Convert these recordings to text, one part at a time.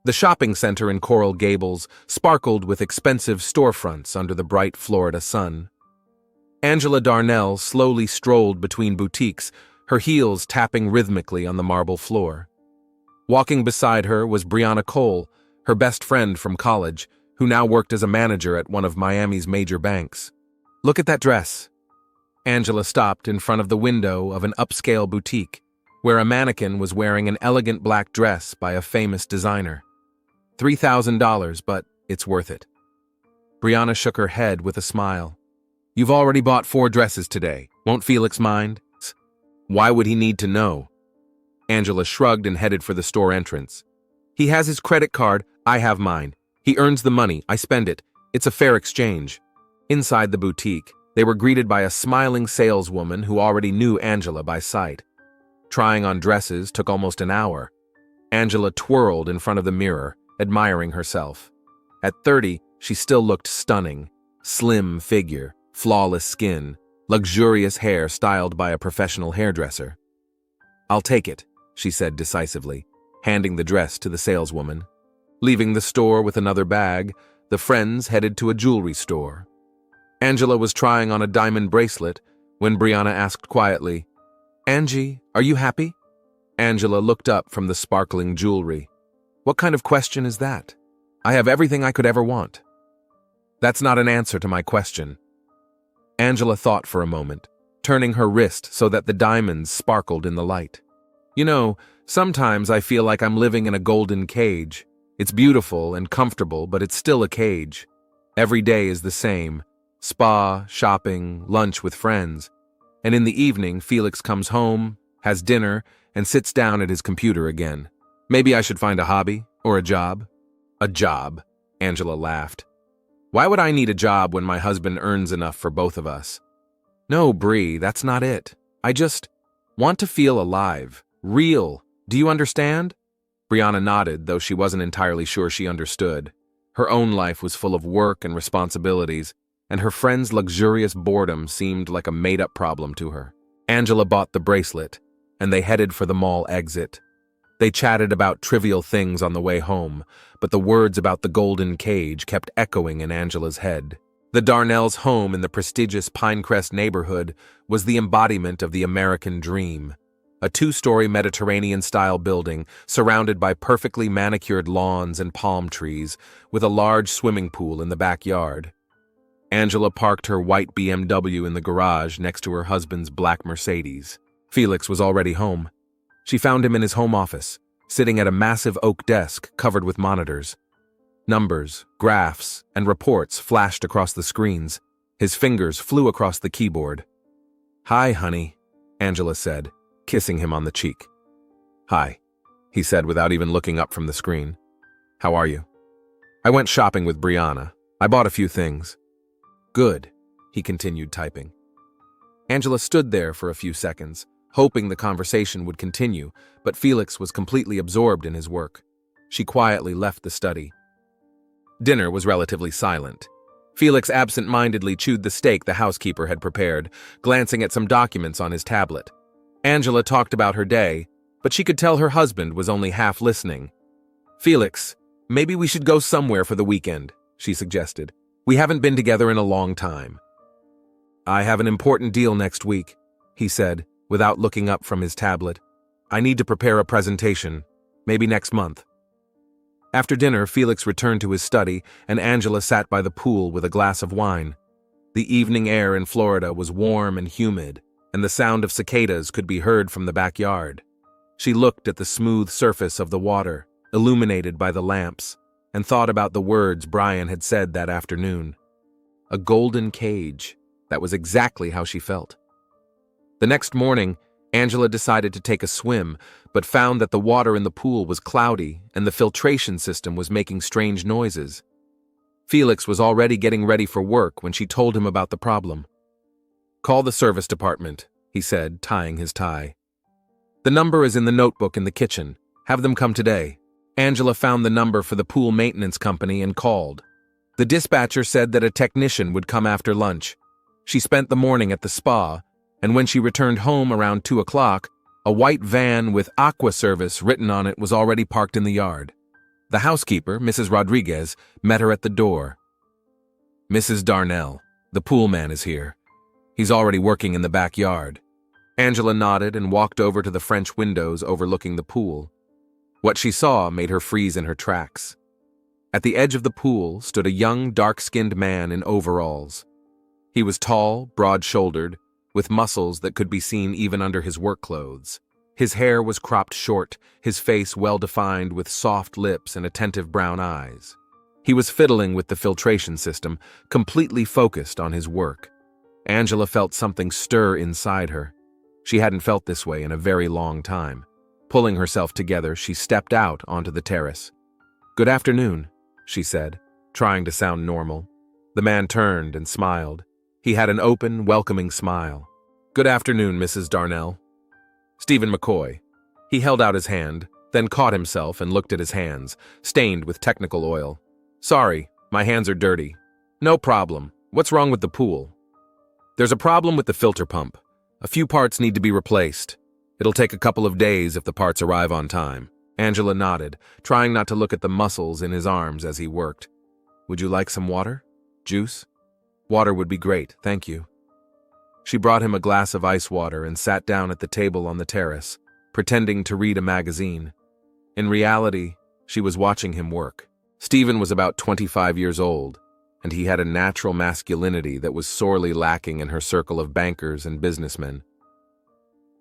The shopping center in Coral Gables sparkled with expensive storefronts under the bright Florida sun. Angela Darnell slowly strolled between boutiques, her heels tapping rhythmically on the marble floor. Walking beside her was Brianna Cole, her best friend from college, who now worked as a manager at one of Miami's major banks. "Look at that dress." Angela stopped in front of the window of an upscale boutique, where a mannequin was wearing an elegant black dress by a famous designer. $3,000, but it's worth it. Brianna shook her head with a smile. "You've already bought 4 dresses today. Won't Felix mind?" "Why would he need to know?" Angela shrugged and headed for the store entrance. "He has his credit card, I have mine. He earns the money, I spend it. It's a fair exchange." Inside the boutique, they were greeted by a smiling saleswoman who already knew Angela by sight. Trying on dresses took almost an hour. Angela twirled in front of the mirror, admiring herself. At 30, she still looked stunning. Slim figure, flawless skin, luxurious hair styled by a professional hairdresser. "I'll take it," she said decisively, handing the dress to the saleswoman. Leaving the store with another bag, the friends headed to a jewelry store. Angela was trying on a diamond bracelet when Brianna asked quietly, "Angie, are you happy?" Angela looked up from the sparkling jewelry. "What kind of question is that? I have everything I could ever want." "That's not an answer to my question." Angela thought for a moment, turning her wrist so that the diamonds sparkled in the light. "You know, sometimes I feel like I'm living in a golden cage. It's beautiful and comfortable, but it's still a cage. Every day is the same. Spa, shopping, lunch with friends. And in the evening, Felix comes home, has dinner, and sits down at his computer again. Maybe I should find a hobby or a job." "A job," Angela laughed. "Why would I need a job when my husband earns enough for both of us?" "No, Bree, that's not it. I just want to feel alive. Real. Do you understand?" Brianna nodded, though she wasn't entirely sure she understood. Her own life was full of work and responsibilities, and her friend's luxurious boredom seemed like a made-up problem to her. Angela bought the bracelet, and they headed for the mall exit. They chatted about trivial things on the way home, but the words about the golden cage kept echoing in Angela's head. The Darnells' home in the prestigious Pinecrest neighborhood was the embodiment of the American dream. A 2-story Mediterranean-style building surrounded by perfectly manicured lawns and palm trees, with a large swimming pool in the backyard. Angela parked her white BMW in the garage next to her husband's black Mercedes. Felix was already home. She found him in his home office, sitting at a massive oak desk covered with monitors. Numbers, graphs, and reports flashed across the screens. His fingers flew across the keyboard. "Hi, honey," Angela said, kissing him on the cheek. "Hi," he said without even looking up from the screen. "How are you?" "I went shopping with Brianna. I bought a few things." "Good," he continued typing. Angela stood there for a few seconds, hoping the conversation would continue, but Felix was completely absorbed in his work. She quietly left the study. Dinner was relatively silent. Felix absent-mindedly chewed the steak the housekeeper had prepared, glancing at some documents on his tablet. Angela talked about her day, but she could tell her husband was only half listening. "Felix, maybe we should go somewhere for the weekend," she suggested. "We haven't been together in a long time." "I have an important deal next week," he said, without looking up from his tablet. "I need to prepare a presentation, maybe next month." After dinner, Felix returned to his study, and Angela sat by the pool with a glass of wine. The evening air in Florida was warm and humid, and the sound of cicadas could be heard from the backyard. She looked at the smooth surface of the water, illuminated by the lamps, and thought about the words Brian had said that afternoon. A golden cage. That was exactly how she felt. The next morning, Angela decided to take a swim, but found that the water in the pool was cloudy and the filtration system was making strange noises. Felix was already getting ready for work when she told him about the problem. "Call the service department," he said, tying his tie. "The number is in the notebook in the kitchen. Have them come today." Angela found the number for the pool maintenance company and called. The dispatcher said that a technician would come after lunch. She spent the morning at the spa, and when she returned home around 2 o'clock, a white van with Aqua Service written on it was already parked in the yard. The housekeeper, Mrs. Rodriguez, met her at the door. "Mrs. Darnell, the pool man is here. He's already working in the backyard." Angela nodded and walked over to the French windows overlooking the pool. What she saw made her freeze in her tracks. At the edge of the pool stood a young, dark-skinned man in overalls. He was tall, broad-shouldered, with muscles that could be seen even under his work clothes. His hair was cropped short, his face well-defined with soft lips and attentive brown eyes. He was fiddling with the filtration system, completely focused on his work. Angela felt something stir inside her. She hadn't felt this way in a very long time. Pulling herself together, she stepped out onto the terrace. "Good afternoon," she said, trying to sound normal. The man turned and smiled. He had an open, welcoming smile. "Good afternoon, Mrs. Darnell." Stephen McCoy. He held out his hand, then caught himself and looked at his hands, stained with technical oil. "Sorry, my hands are dirty." "No problem. What's wrong with the pool?" "There's a problem with the filter pump. A few parts need to be replaced. It'll take a couple of days if the parts arrive on time." Angela nodded, trying not to look at the muscles in his arms as he worked. "Would you like some water? Juice?" "Water would be great, thank you." She brought him a glass of ice water and sat down at the table on the terrace, pretending to read a magazine. In reality, she was watching him work. Stephen was about 25 years old, and he had a natural masculinity that was sorely lacking in her circle of bankers and businessmen.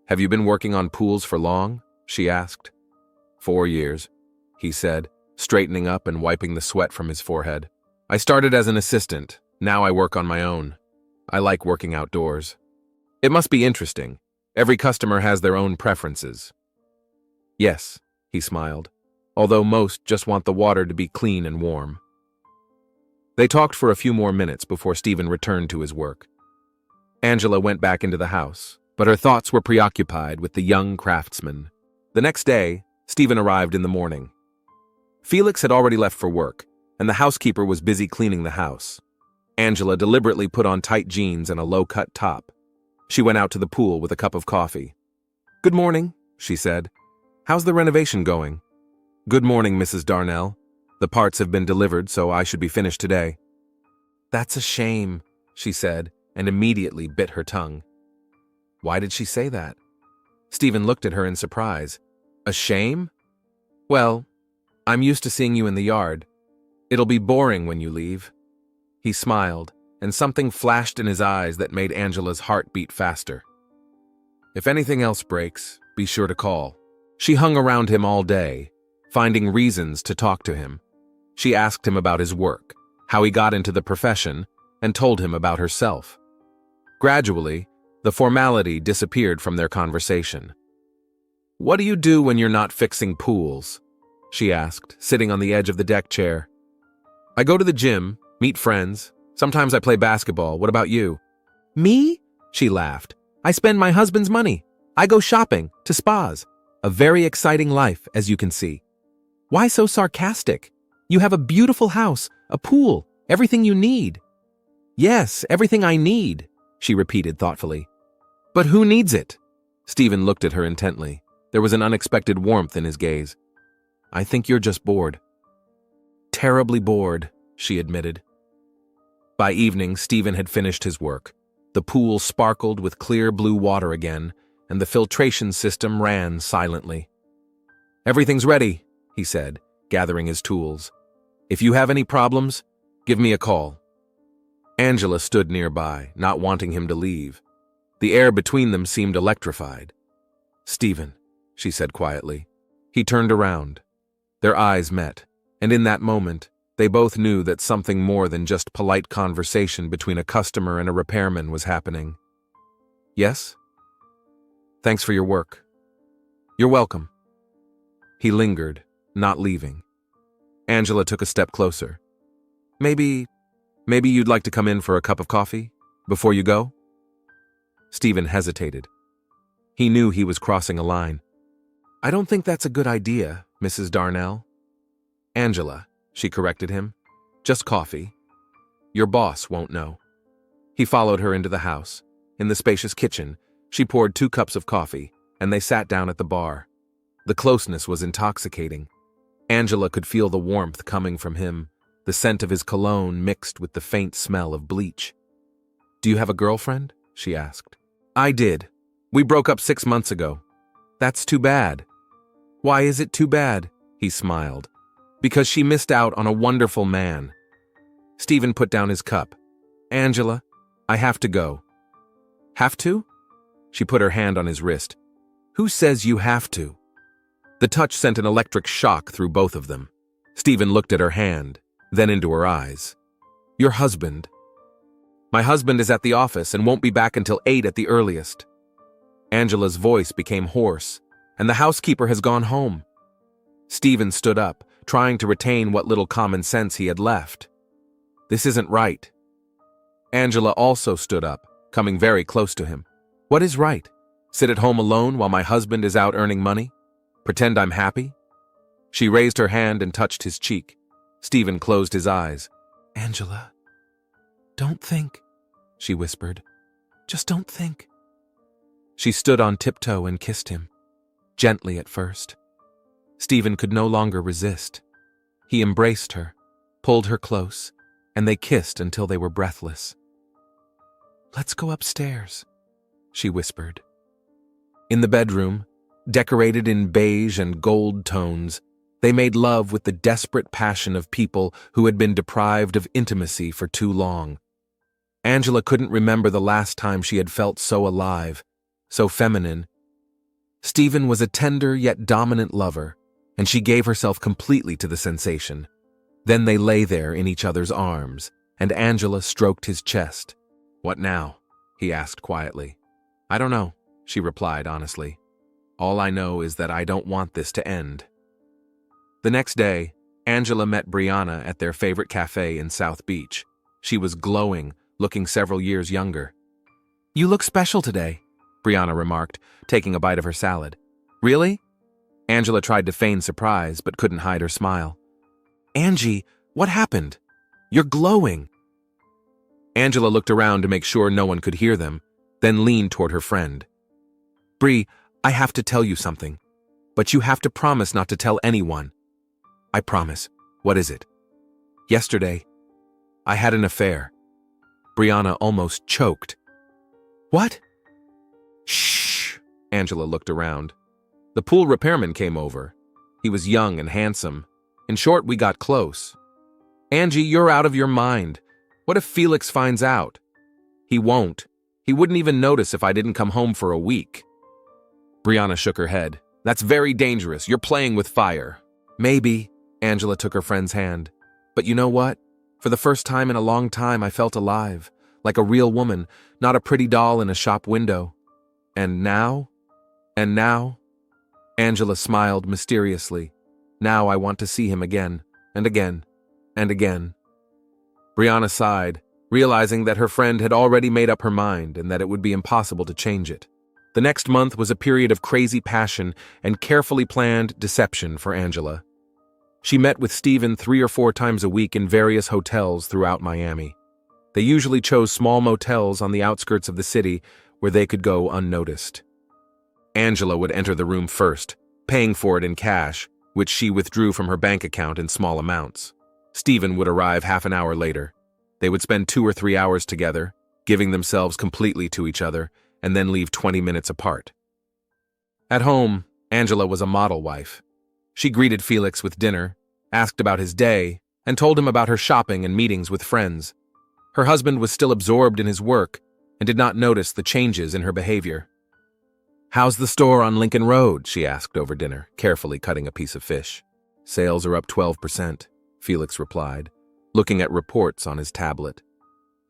"Have you been working on pools for long?" she asked. 4 years, he said, straightening up and wiping the sweat from his forehead. "I started as an assistant. Now I work on my own. I like working outdoors. It must be interesting. Every customer has their own preferences." "Yes," he smiled, although most just want the water to be clean and warm. They talked for a few more minutes before Stephen returned to his work. Angela went back into the house, but her thoughts were preoccupied with the young craftsman. The next day, Stephen arrived in the morning. Felix had already left for work, and the housekeeper was busy cleaning the house. Angela deliberately put on tight jeans and a low-cut top. She went out to the pool with a cup of coffee. "Good morning," she said. "How's the renovation going?" "Good morning, Mrs. Darnell. The parts have been delivered, so I should be finished today." "That's a shame," she said, and immediately bit her tongue. Why did she say that? Stephen looked at her in surprise. "A shame? Well, I'm used to seeing you in the yard. It'll be boring when you leave." He smiled, and something flashed in his eyes that made Angela's heart beat faster. "If anything else breaks, be sure to call." She hung around him all day, finding reasons to talk to him. She asked him about his work, how he got into the profession, and told him about herself. Gradually, the formality disappeared from their conversation. "What do you do when you're not fixing pools?" she asked, sitting on the edge of the deck chair. "I go to the gym, meet friends. Sometimes I play basketball. What about you?" "Me?" she laughed. "I spend my husband's money. I go shopping, to spas. A very exciting life, as you can see." "Why so sarcastic? You have a beautiful house, a pool, everything you need." "Yes, everything I need," she repeated thoughtfully. "But who needs it?" Stephen looked at her intently. There was an unexpected warmth in his gaze. "I think you're just bored." "Terribly bored," she admitted. By evening, Stephen had finished his work. The pool sparkled with clear blue water again, and the filtration system ran silently. "Everything's ready," he said, gathering his tools. "If you have any problems, give me a call." Angela stood nearby, not wanting him to leave. The air between them seemed electrified. "Stephen," she said quietly. He turned around. Their eyes met, and in that moment, they both knew that something more than just polite conversation between a customer and a repairman was happening. "Yes? Thanks for your work." "You're welcome." He lingered, not leaving. Angela took a step closer. Maybe you'd like to come in for a cup of coffee before you go?" Stephen hesitated. He knew he was crossing a line. "I don't think that's a good idea, Mrs. Darnell." "Angela," she corrected him. "Just coffee. Your boss won't know." He followed her into the house. In the spacious kitchen, she poured 2 cups of coffee, and they sat down at the bar. The closeness was intoxicating. Angela could feel the warmth coming from him, the scent of his cologne mixed with the faint smell of bleach. "Do you have a girlfriend?" she asked. "I did. We broke up 6 months ago." "That's too bad." "Why is it too bad?" He smiled. "Because she missed out on a wonderful man." Stephen put down his cup. "Angela, I have to go." "Have to?" She put her hand on his wrist. "Who says you have to?" The touch sent an electric shock through both of them. Stephen looked at her hand, then into her eyes. "Your husband." "My husband is at the office and won't be back until 8 at the earliest." Angela's voice became hoarse, "And the housekeeper has gone home." Stephen stood up, trying to retain what little common sense he had left. "This isn't right." Angela also stood up, coming very close to him. "What is right? Sit at home alone while my husband is out earning money? Pretend I'm happy?" She raised her hand and touched his cheek. Stephen closed his eyes. "Angela, don't think," she whispered. "Just don't think." She stood on tiptoe and kissed him, gently at first. Stephen could no longer resist. He embraced her, pulled her close, and they kissed until they were breathless. "Let's go upstairs," she whispered. In the bedroom, decorated in beige and gold tones, they made love with the desperate passion of people who had been deprived of intimacy for too long. Angela couldn't remember the last time she had felt so alive, so feminine. Stephen was a tender yet dominant lover, and she gave herself completely to the sensation. Then they lay there in each other's arms, and Angela stroked his chest. "What now?" he asked quietly. "I don't know," she replied honestly. "All I know is that I don't want this to end." The next day, Angela met Brianna at their favorite cafe in South Beach. She was glowing, looking several years younger. "You look special today," Brianna remarked, taking a bite of her salad. "Really?" Angela tried to feign surprise, but couldn't hide her smile. "Angie, what happened? You're glowing." Angela looked around to make sure no one could hear them, then leaned toward her friend. "Bri, I have to tell you something, but you have to promise not to tell anyone." "I promise. What is it?" "Yesterday, I had an affair." Brianna almost choked. "What?" "Shh." Angela looked around. "The pool repairman came over. He was young and handsome. In short, we got close." "Angie, you're out of your mind. What if Felix finds out?" "He won't. He wouldn't even notice if I didn't come home for a week." Brianna shook her head. "That's very dangerous. You're playing with fire." "Maybe." Angela took her friend's hand. "But you know what? For the first time in a long time, I felt alive, like a real woman, not a pretty doll in a shop window. And now? Angela smiled mysteriously. "Now I want to see him again, and again, and again." Brianna sighed, realizing that her friend had already made up her mind and that it would be impossible to change it. The next month was a period of crazy passion and carefully planned deception for Angela. She met with Stephen 3 or 4 times a week in various hotels throughout Miami. They usually chose small motels on the outskirts of the city where they could go unnoticed. Angela would enter the room first, paying for it in cash, which she withdrew from her bank account in small amounts. Stephen would arrive half an hour later. They would spend 2 or 3 hours together, giving themselves completely to each other, and then leave 20 minutes apart. At home, Angela was a model wife. She greeted Felix with dinner, asked about his day, and told him about her shopping and meetings with friends. Her husband was still absorbed in his work and did not notice the changes in her behavior. "How's the store on Lincoln Road?" she asked over dinner, carefully cutting a piece of fish. "Sales are up 12%, Felix replied, looking at reports on his tablet.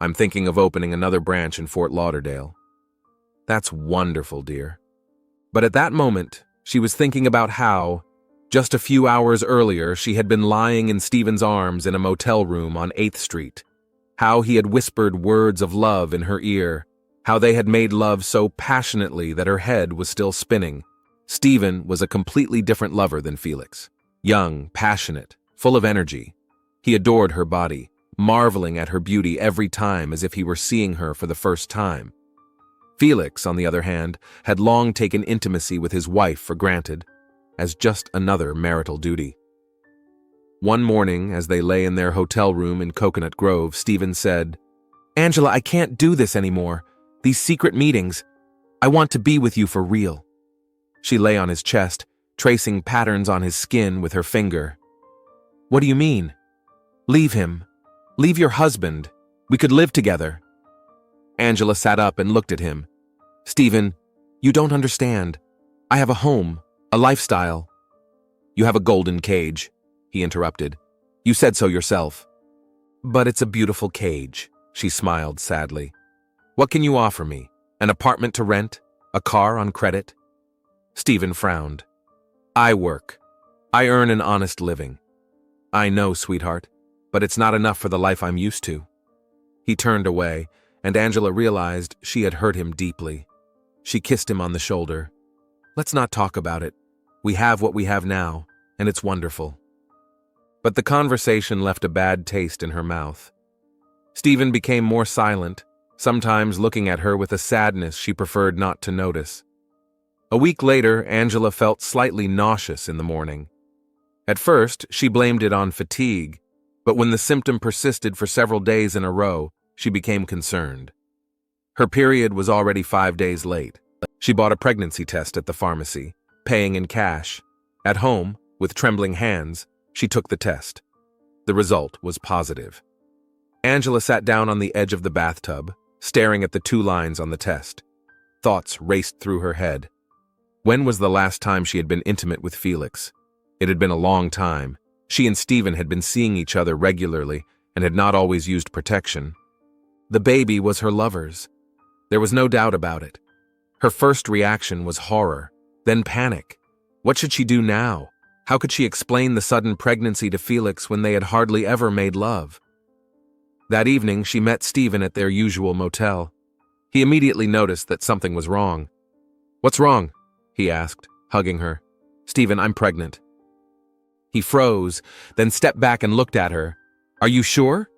"I'm thinking of opening another branch in Fort Lauderdale." "That's wonderful, dear." But at that moment, she was thinking about how, just a few hours earlier, she had been lying in Stephen's arms in a motel room on 8th Street. How he had whispered words of love in her ear. How they had made love so passionately that her head was still spinning. Stephen was a completely different lover than Felix. Young, passionate, full of energy. He adored her body, marveling at her beauty every time as if he were seeing her for the first time. Felix, on the other hand, had long taken intimacy with his wife for granted, as just another marital duty. One morning, as they lay in their hotel room in Coconut Grove, Stephen said, "Angela, I can't do this anymore. These secret meetings. I want to be with you for real." She lay on his chest, tracing patterns on his skin with her finger. "What do you mean?" "Leave him. Leave your husband. We could live together." Angela sat up and looked at him. "Stephen, you don't understand. I have a home, a lifestyle." "You have a golden cage," he interrupted. "You said so yourself." "But it's a beautiful cage," she smiled sadly. "What can you offer me? An apartment to rent? A car on credit?" Stephen frowned. "I work. I earn an honest living." "I know, sweetheart, but it's not enough for the life I'm used to." He turned away, and Angela realized she had hurt him deeply. She kissed him on the shoulder. "Let's not talk about it. We have what we have now, and it's wonderful." But the conversation left a bad taste in her mouth. Stephen became more silent, sometimes looking at her with a sadness she preferred not to notice. A week later, Angela felt slightly nauseous in the morning. At first, she blamed it on fatigue, but when the symptom persisted for several days in a row, she became concerned. Her period was already 5 days late. She bought a pregnancy test at the pharmacy, paying in cash. At home, with trembling hands, she took the test. The result was positive. Angela sat down on the edge of the bathtub, staring at the 2 lines on the test. Thoughts raced through her head. When was the last time she had been intimate with Felix? It had been a long time. She and Stephen had been seeing each other regularly and had not always used protection. The baby was her lover's. There was no doubt about it. Her first reaction was horror, then panic. What should she do now? How could she explain the sudden pregnancy to Felix when they had hardly ever made love? That evening, she met Stephen at their usual motel. He immediately noticed that something was wrong. "What's wrong?" he asked, hugging her. "Stephen, I'm pregnant." He froze, then stepped back and looked at her. "Are you sure?"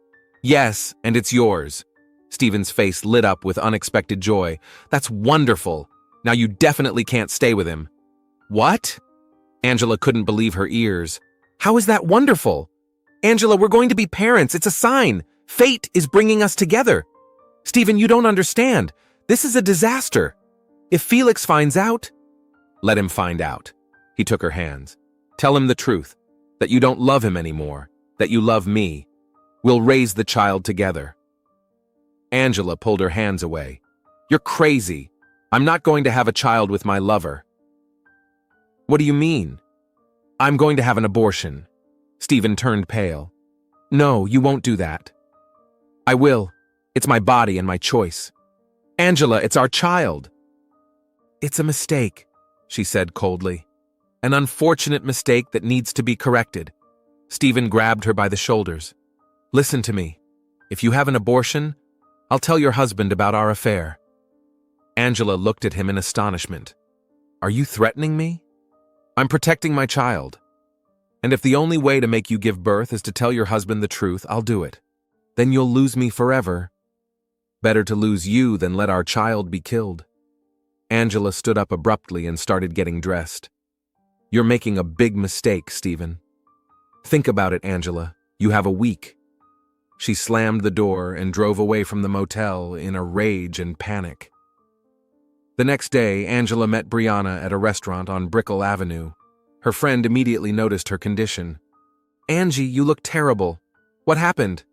"Yes, and it's yours." Stephen's face lit up with unexpected joy. "That's wonderful. Now you definitely can't stay with him." "What?" Angela couldn't believe her ears. "How is that wonderful? Angela, we're going to be parents. It's a sign. Fate is bringing us together. Stephen, you don't understand. This is a disaster. If Felix finds out..." "Let him find out." He took her hands. "Tell him the truth, that you don't love him anymore, that you love me. We'll raise the child together." Angela pulled her hands away. "You're crazy. I'm not going to have a child with my lover." "What do you mean?" "I'm going to have an abortion." Stephen turned pale. "No, you won't do that." "I will. It's my body and my choice." "Angela, it's our child." "It's a mistake," she said coldly. "An unfortunate mistake that needs to be corrected." Stephen grabbed her by the shoulders. "Listen to me. If you have an abortion, I'll tell your husband about our affair." Angela looked at him in astonishment. "Are you threatening me?" "I'm protecting my child. And if the only way to make you give birth is to tell your husband the truth, I'll do it. Then you'll lose me forever. Better to lose you than let our child be killed." Angela stood up abruptly and started getting dressed. "You're making a big mistake, Stephen. Think about it, Angela. You have a week." She slammed the door and drove away from the motel in a rage and panic. The next day, Angela met Brianna at a restaurant on Brickell Avenue. Her friend immediately noticed her condition. "Angie, you look terrible. What happened?"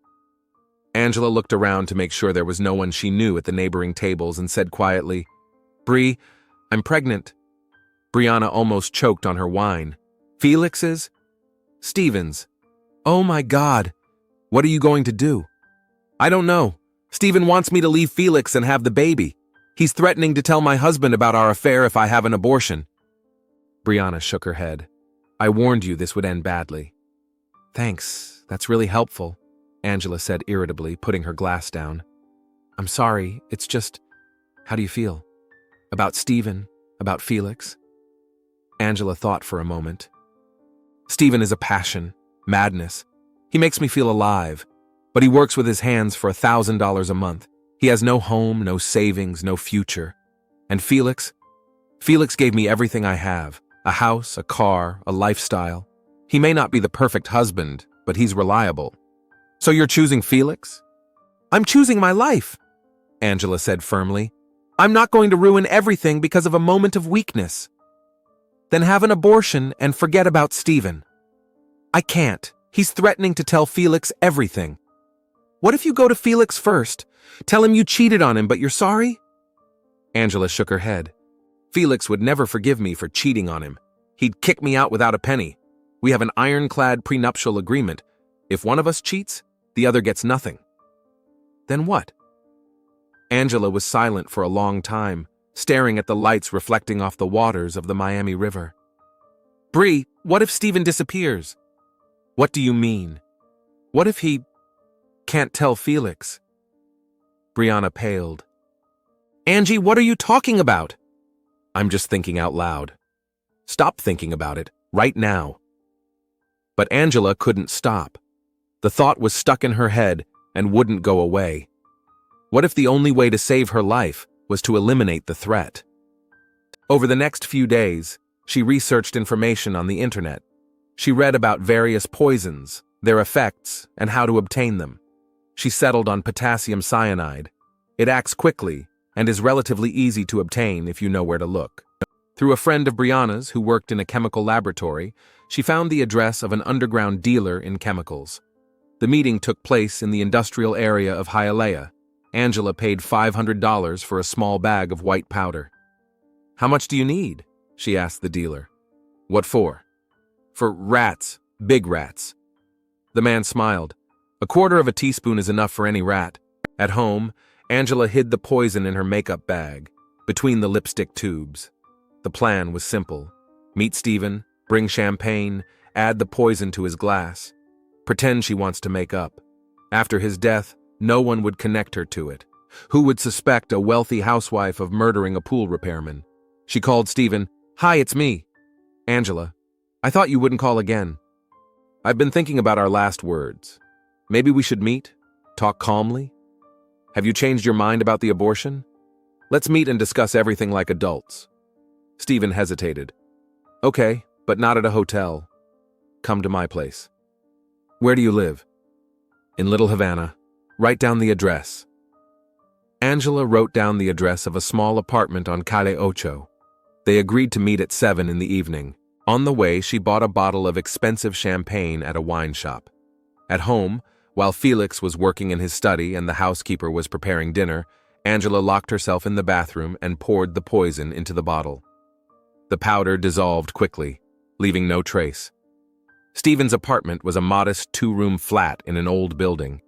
Angela looked around to make sure there was no one she knew at the neighboring tables and said quietly, "Bri, I'm pregnant." Brianna almost choked on her wine. "Felix's?" "Stephen's." "Oh my God. What are you going to do?" "I don't know. Stephen wants me to leave Felix and have the baby. He's threatening to tell my husband about our affair if I have an abortion." Brianna shook her head. "I warned you this would end badly." "Thanks. That's really helpful," Angela said irritably, putting her glass down. "I'm sorry. It's just... How do you feel? About Stephen? About Felix?" Angela thought for a moment. "Stephen is a passion, madness. He makes me feel alive, but he works with his hands for $1,000 a month. He has no home, no savings, no future. And Felix? Felix gave me everything I have, a house, a car, a lifestyle. He may not be the perfect husband, but he's reliable. So you're choosing Felix? I'm choosing my life, Angela said firmly. I'm not going to ruin everything because of a moment of weakness. Then have an abortion and forget about Stephen. I can't. He's threatening to tell Felix everything. What if you go to Felix first? Tell him you cheated on him, but you're sorry? Angela shook her head. Felix would never forgive me for cheating on him. He'd kick me out without a penny. We have an ironclad prenuptial agreement. If one of us cheats, the other gets nothing. Then what? Angela was silent for a long time, staring at the lights reflecting off the waters of the Miami River. Bree, what if Stephen disappears? What do you mean? What if he can't tell Felix? Brianna paled. Angie, what are you talking about? I'm just thinking out loud. Stop thinking about it, right now. But Angela couldn't stop. The thought was stuck in her head and wouldn't go away. What if the only way to save her life was to eliminate the threat? Over the next few days, she researched information on the internet. She read about various poisons, their effects, and how to obtain them. She settled on potassium cyanide. It acts quickly and is relatively easy to obtain if you know where to look. Through a friend of Brianna's who worked in a chemical laboratory, she found the address of an underground dealer in chemicals. The meeting took place in the industrial area of Hialeah. Angela paid $500 for a small bag of white powder. How much do you need? She asked the dealer. What for? For rats, big rats. The man smiled. A quarter of a teaspoon is enough for any rat. At home, Angela hid the poison in her makeup bag, between the lipstick tubes. The plan was simple. Meet Stephen, bring champagne, add the poison to his glass. Pretend she wants to make up. After his death, no one would connect her to it. Who would suspect a wealthy housewife of murdering a pool repairman? She called Stephen. Hi, it's me. Angela, I thought you wouldn't call again. I've been thinking about our last words. Maybe we should meet? Talk calmly? Have you changed your mind about the abortion? Let's meet and discuss everything like adults. Stephen hesitated. Okay, but not at a hotel. Come to my place. Where do you live? In Little Havana. Write down the address. Angela wrote down the address of a small apartment on Calle Ocho. They agreed to meet at 7 in the evening. On the way, she bought a bottle of expensive champagne at a wine shop. At home, while Felix was working in his study and the housekeeper was preparing dinner, Angela locked herself in the bathroom and poured the poison into the bottle. The powder dissolved quickly, leaving no trace. Stephen's apartment was a modest 2-room flat in an old building.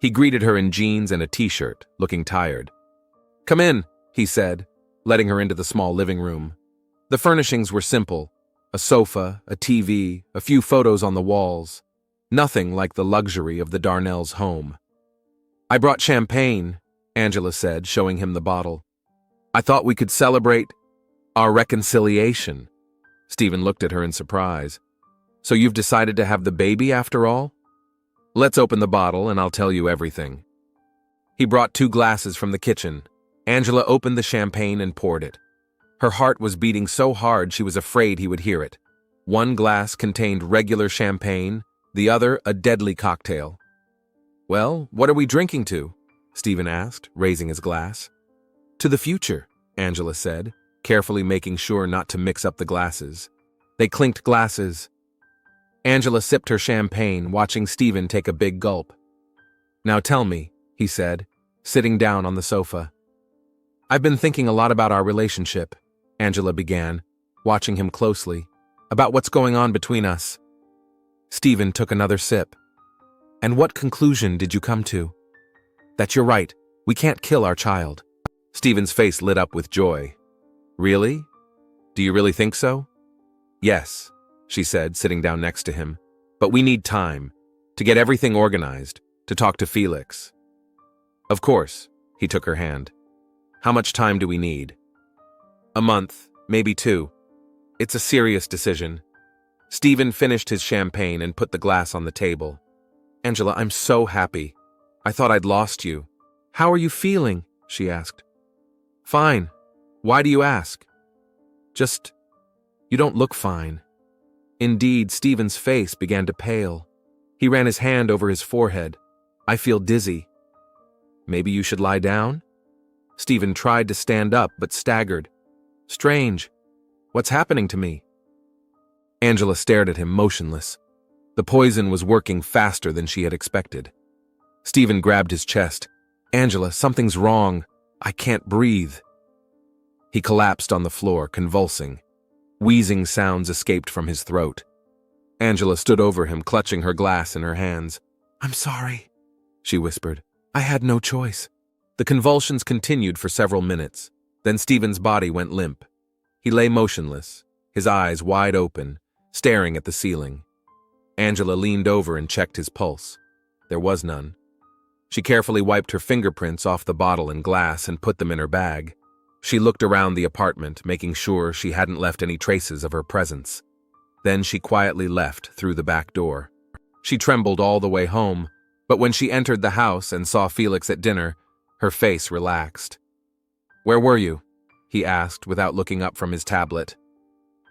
He greeted her in jeans and a t-shirt, looking tired. Come in, he said, letting her into the small living room. The furnishings were simple. A sofa, a TV, a few photos on the walls. Nothing like the luxury of the Darnells' home. I brought champagne, Angela said, showing him the bottle. I thought we could celebrate our reconciliation. Stephen looked at her in surprise. So you've decided to have the baby after all? Let's open the bottle and I'll tell you everything. He brought 2 glasses from the kitchen. Angela opened the champagne and poured it. Her heart was beating so hard she was afraid he would hear it. One glass contained regular champagne, the other a deadly cocktail. Well, what are we drinking to? Stephen asked, raising his glass. To the future, Angela said, carefully making sure not to mix up the glasses. They clinked glasses. Angela sipped her champagne, watching Stephen take a big gulp. Now tell me, he said, sitting down on the sofa. I've been thinking a lot about our relationship, Angela began, watching him closely, about what's going on between us. Stephen took another sip. And what conclusion did you come to? That you're right, we can't kill our child. Stephen's face lit up with joy. Really? Do you really think so? Yes, she said, sitting down next to him. But we need time, to get everything organized, to talk to Felix. Of course, he took her hand. How much time do we need? A month, maybe 2. It's a serious decision. Stephen finished his champagne and put the glass on the table. Angela, I'm so happy. I thought I'd lost you. How are you feeling? She asked. Fine. Why do you ask? Just, you don't look fine. Indeed, Stephen's face began to pale. He ran his hand over his forehead. "I feel dizzy." "Maybe you should lie down?" Stephen tried to stand up but staggered. "Strange. What's happening to me?" Angela stared at him, motionless. The poison was working faster than she had expected. Stephen grabbed his chest. "Angela, something's wrong. I can't breathe." He collapsed on the floor, convulsing. Wheezing sounds escaped from his throat. Angela stood over him, clutching her glass in her hands. "I'm sorry," she whispered. "I had no choice." The convulsions continued for several minutes. Then Stephen's body went limp. He lay motionless, his eyes wide open, staring at the ceiling. Angela leaned over and checked his pulse. There was none. She carefully wiped her fingerprints off the bottle and glass and put them in her bag. She looked around the apartment, making sure she hadn't left any traces of her presence. Then she quietly left through the back door. She trembled all the way home, but when she entered the house and saw Felix at dinner, her face relaxed. "Where were you?" he asked without looking up from his tablet.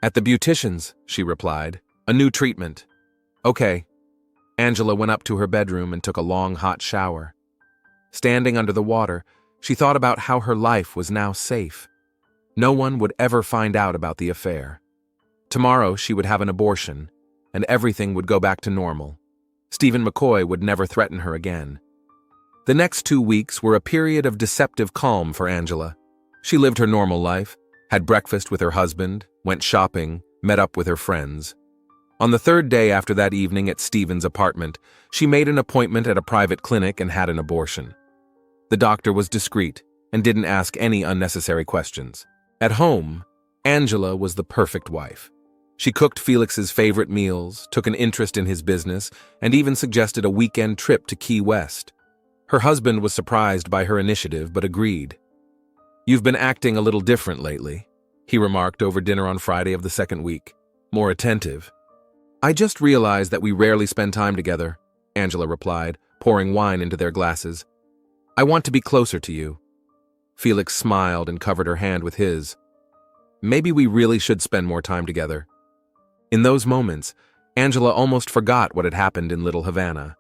"At the beautician's," she replied. "A new treatment." "Okay." Angela went up to her bedroom and took a long hot shower. Standing under the water, she thought about how her life was now safe. No one would ever find out about the affair. Tomorrow she would have an abortion, and everything would go back to normal. Stephen McCoy would never threaten her again. The next 2 weeks were a period of deceptive calm for Angela. She lived her normal life, had breakfast with her husband, went shopping, met up with her friends. On the third day after that evening at Stephen's apartment, she made an appointment at a private clinic and had an abortion. The doctor was discreet and didn't ask any unnecessary questions. At home, Angela was the perfect wife. She cooked Felix's favorite meals, took an interest in his business, and even suggested a weekend trip to Key West. Her husband was surprised by her initiative but agreed. "You've been acting a little different lately," he remarked over dinner on Friday of the second week. "More attentive." "I just realized that we rarely spend time together," Angela replied, pouring wine into their glasses. "I want to be closer to you." Felix smiled and covered her hand with his. "Maybe we really should spend more time together." In those moments, Angela almost forgot what had happened in Little Havana.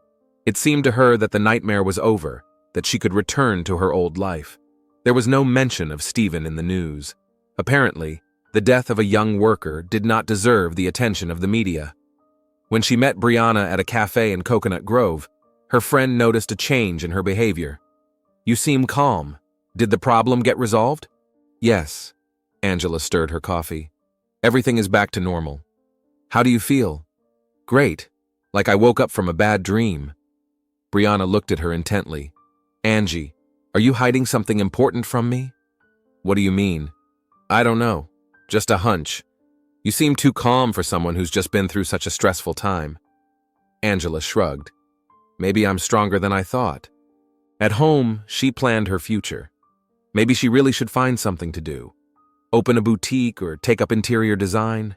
It seemed to her that the nightmare was over, that she could return to her old life. There was no mention of Stephen in the news. Apparently, the death of a young worker did not deserve the attention of the media. When she met Brianna at a cafe in Coconut Grove, her friend noticed a change in her behavior. "You seem calm. Did the problem get resolved?" "Yes." Angela stirred her coffee. "Everything is back to normal." "How do you feel?" "Great. Like I woke up from a bad dream." Brianna looked at her intently. "Angie, are you hiding something important from me?" "What do you mean?" "I don't know. Just a hunch. You seem too calm for someone who's just been through such a stressful time." Angela shrugged. "Maybe I'm stronger than I thought." At home, she planned her future. Maybe she really should find something to do. Open a boutique or take up interior design.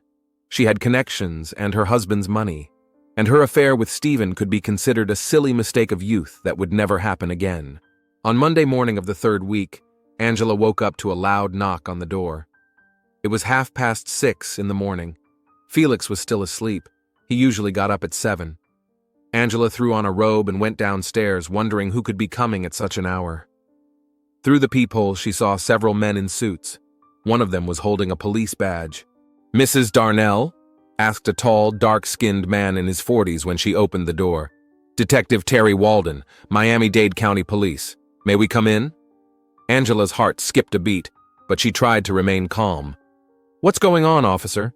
She had connections and her husband's money, and her affair with Stephen could be considered a silly mistake of youth that would never happen again. On Monday morning of the third week, Angela woke up to a loud knock on the door. It was 6:30 in the morning. Felix was still asleep. He usually got up at 7. Angela threw on a robe and went downstairs, wondering who could be coming at such an hour. Through the peephole, she saw several men in suits. One of them was holding a police badge. "Mrs. Darnell?" asked a tall, dark-skinned man in his 40s when she opened the door. "Detective Terry Walden, Miami-Dade County Police. May we come in?" Angela's heart skipped a beat, but she tried to remain calm. "What's going on, officer?"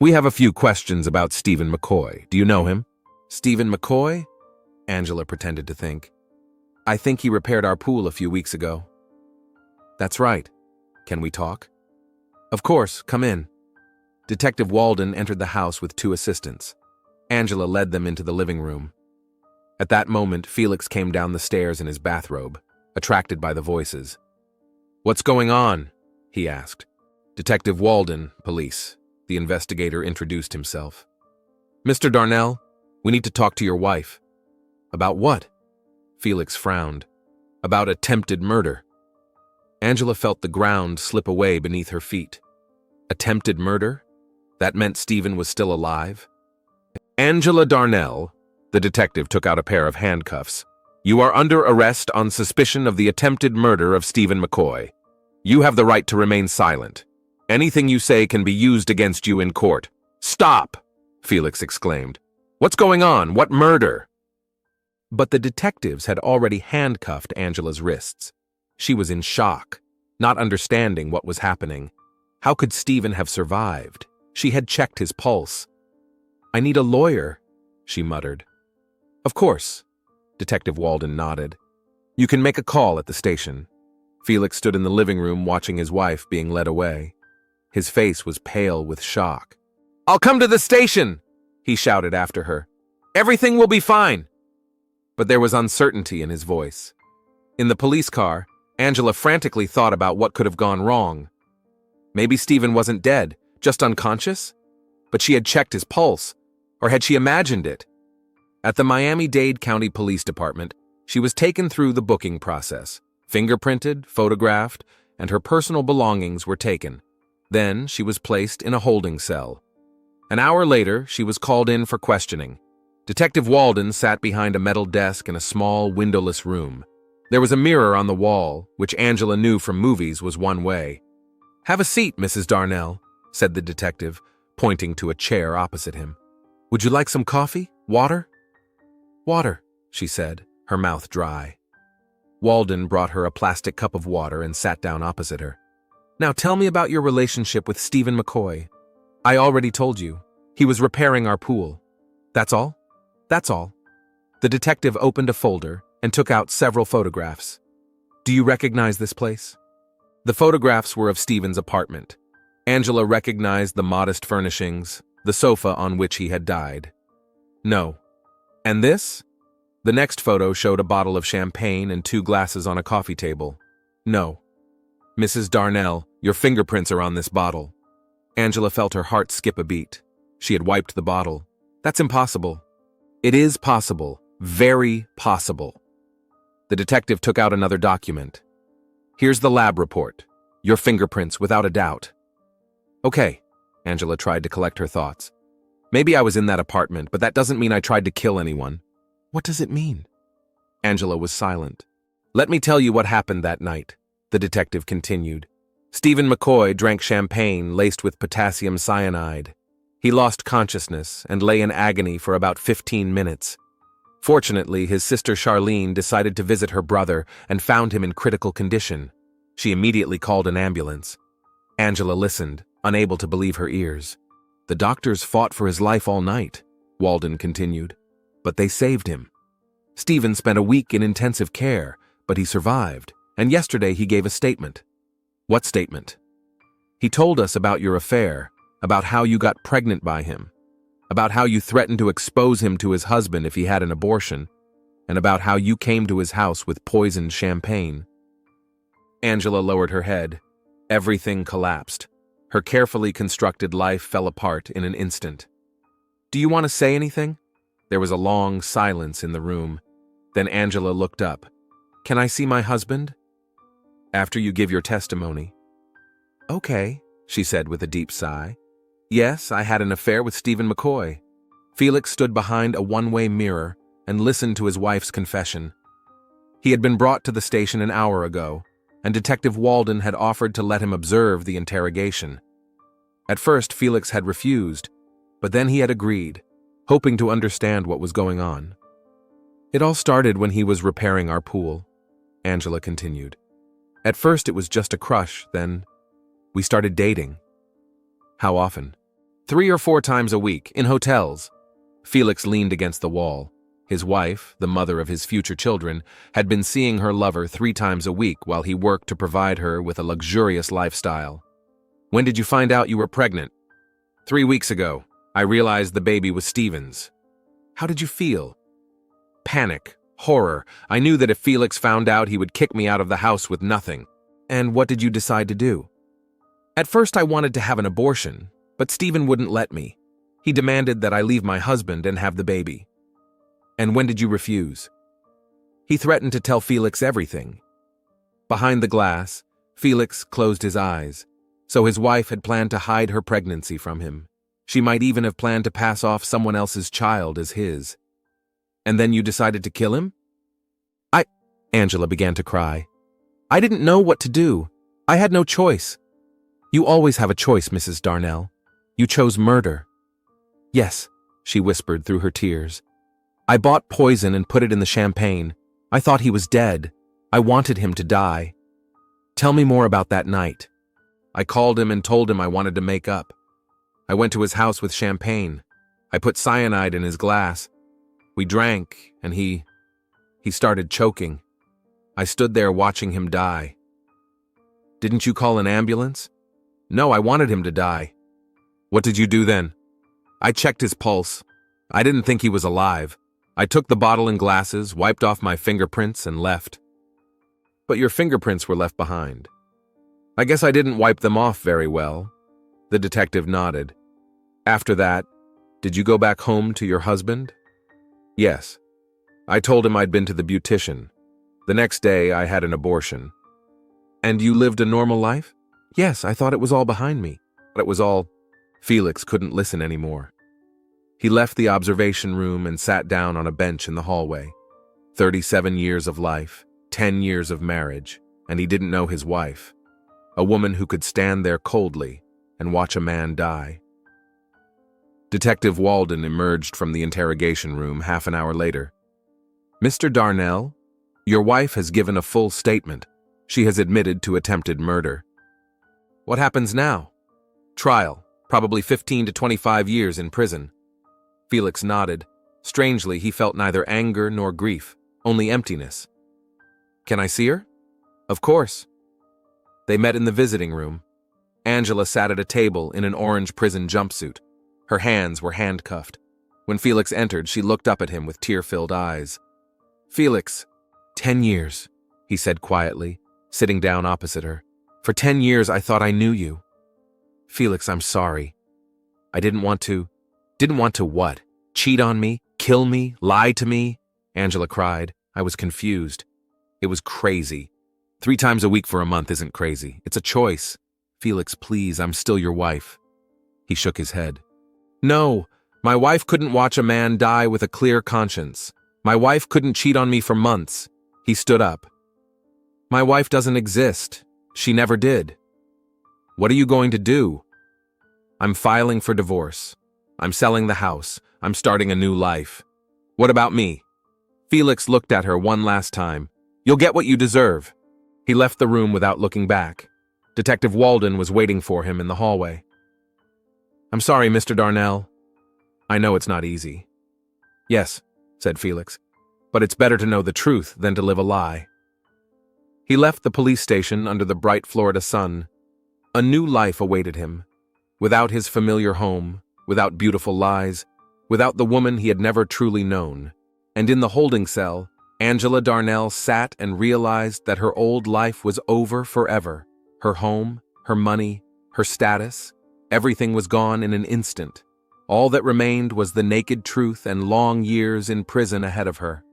"We have a few questions about Stephen McCoy. Do you know him?" "Stephen McCoy?" Angela pretended to think. "I think he repaired our pool a few weeks ago." "That's right. Can we talk?" "Of course, come in." Detective Walden entered the house with 2 assistants. Angela led them into the living room. At that moment, Felix came down the stairs in his bathrobe, attracted by the voices. "What's going on?" he asked. "Detective Walden, police." The investigator introduced himself. "Mr. Darnell, we need to talk to your wife." "About what?" Felix frowned. "About attempted murder." Angela felt the ground slip away beneath her feet. Attempted murder? That meant Stephen was still alive? Angela Darnell, the detective took out a pair of handcuffs. You are under arrest on suspicion of the attempted murder of Stephen McCoy. You have the right to remain silent. Anything you say can be used against you in court. Stop! Felix exclaimed. What's going on? What murder? But the detectives had already handcuffed Angela's wrists. She was in shock, not understanding what was happening. How could Stephen have survived? She had checked his pulse. I need a lawyer, she muttered. Of course, Detective Walden nodded. You can make a call at the station. Felix stood in the living room watching his wife being led away. His face was pale with shock. I'll come to the station, he shouted after her. Everything will be fine. But there was uncertainty in his voice. In the police car, Angela frantically thought about what could have gone wrong. Maybe Stephen wasn't dead, just unconscious? But she had checked his pulse, or had she imagined it? At the Miami-Dade County Police Department, she was taken through the booking process, fingerprinted, photographed, and her personal belongings were taken. Then she was placed in a holding cell. An hour later, she was called in for questioning. Detective Walden sat behind a metal desk in a small, windowless room. There was a mirror on the wall, which Angela knew from movies was one way. Have a seat, Mrs. Darnell, said the detective, pointing to a chair opposite him. Would you like some coffee? Water? Water, she said, her mouth dry. Walden brought her a plastic cup of water and sat down opposite her. Now tell me about your relationship with Stephen McCoy. I already told you. He was repairing our pool. That's all? That's all. The detective opened a folder and took out several photographs. Do you recognize this place? The photographs were of Stephen's apartment. Angela recognized the modest furnishings, the sofa on which he had died. No. And this? The next photo showed a bottle of champagne and 2 glasses on a coffee table. No. Mrs. Darnell, your fingerprints are on this bottle. Angela felt her heart skip a beat. She had wiped the bottle. That's impossible. It is possible. Very possible. The detective took out another document. Here's the lab report. Your fingerprints, without a doubt. Okay, Angela tried to collect her thoughts. Maybe I was in that apartment, but that doesn't mean I tried to kill anyone. What does it mean? Angela was silent. Let me tell you what happened that night, the detective continued. Stephen McCoy drank champagne laced with potassium cyanide. He lost consciousness and lay in agony for about 15 minutes. Fortunately, his sister Charlene decided to visit her brother and found him in critical condition. She immediately called an ambulance. Angela listened, unable to believe her ears. The doctors fought for his life all night, Walden continued, but they saved him. Stephen spent a week in intensive care, but he survived, and yesterday he gave a statement. What statement? He told us about your affair, about how you got pregnant by him, about how you threatened to expose him to his husband if he had an abortion, and about how you came to his house with poisoned champagne. Angela lowered her head. Everything collapsed. Her carefully constructed life fell apart in an instant. Do you want to say anything? There was a long silence in the room. Then Angela looked up. Can I see my husband? After you give your testimony. Okay, she said with a deep sigh. Yes, I had an affair with Stephen McCoy. Felix stood behind a one-way mirror and listened to his wife's confession. He had been brought to the station an hour ago, and Detective Walden had offered to let him observe the interrogation. At first, Felix had refused, but then he had agreed, hoping to understand what was going on. It all started when he was repairing our pool, Angela continued. At first, it was just a crush, then we started dating. How often? 3 or 4 times a week, in hotels. Felix leaned against the wall. His wife, the mother of his future children, had been seeing her lover 3 times a week while he worked to provide her with a luxurious lifestyle. When did you find out you were pregnant? 3 weeks ago. I realized the baby was Stephen's. How did you feel? Panic, horror. I knew that if Felix found out, he would kick me out of the house with nothing. And what did you decide to do? At first, I wanted to have an abortion, but Stephen wouldn't let me. He demanded that I leave my husband and have the baby. And when did you refuse? He threatened to tell Felix everything. Behind the glass, Felix closed his eyes, so his wife had planned to hide her pregnancy from him. She might even have planned to pass off someone else's child as his. And then you decided to kill him? Angela began to cry. I didn't know what to do. I had no choice. You always have a choice, Mrs. Darnell. You chose murder. Yes, she whispered through her tears. I bought poison and put it in the champagne. I thought he was dead. I wanted him to die. Tell me more about that night. I called him and told him I wanted to make up. I went to his house with champagne. I put cyanide in his glass. We drank, and he started choking. I stood there watching him die. Didn't you call an ambulance? No, I wanted him to die. What did you do then? I checked his pulse. I didn't think he was alive. I took the bottle and glasses, wiped off my fingerprints, and left. But your fingerprints were left behind. I guess I didn't wipe them off very well. The detective nodded. After that, did you go back home to your husband? Yes. I told him I'd been to the beautician. The next day, I had an abortion. And you lived a normal life? Yes, I thought it was all behind me. But it was all... Felix couldn't listen anymore. He left the observation room and sat down on a bench in the hallway. 37 years of life, 10 years of marriage, and he didn't know his wife. A woman who could stand there coldly and watch a man die. Detective Walden emerged from the interrogation room half an hour later. Mr. Darnell, your wife has given a full statement. She has admitted to attempted murder. What happens now? Trial, probably 15 to 25 years in prison. Felix nodded. Strangely, he felt neither anger nor grief, only emptiness. Can I see her? Of course. They met in the visiting room. Angela sat at a table in an orange prison jumpsuit. Her hands were handcuffed. When Felix entered, she looked up at him with tear-filled eyes. Felix, 10 years, he said quietly, sitting down opposite her. For 10 years, I thought I knew you. Felix, I'm sorry. I didn't want to what? Cheat on me? Kill me? Lie to me? Angela cried. I was confused. It was crazy. 3 times a week for a month isn't crazy. It's a choice. Felix, please, I'm still your wife. He shook his head. No, my wife couldn't watch a man die with a clear conscience. My wife couldn't cheat on me for months. He stood up. My wife doesn't exist. She never did. What are you going to do? I'm filing for divorce. I'm selling the house. I'm starting a new life. What about me? Felix looked at her one last time. You'll get what you deserve. He left the room without looking back. Detective Walden was waiting for him in the hallway. I'm sorry, Mr. Darnell. I know it's not easy. Yes, said Felix, but it's better to know the truth than to live a lie. He left the police station under the bright Florida sun. A new life awaited him. Without his familiar home, without beautiful lies, without the woman he had never truly known. And in the holding cell, Angela Darnell sat and realized that her old life was over forever. Her home, her money, her status, everything was gone in an instant. All that remained was the naked truth and long years in prison ahead of her.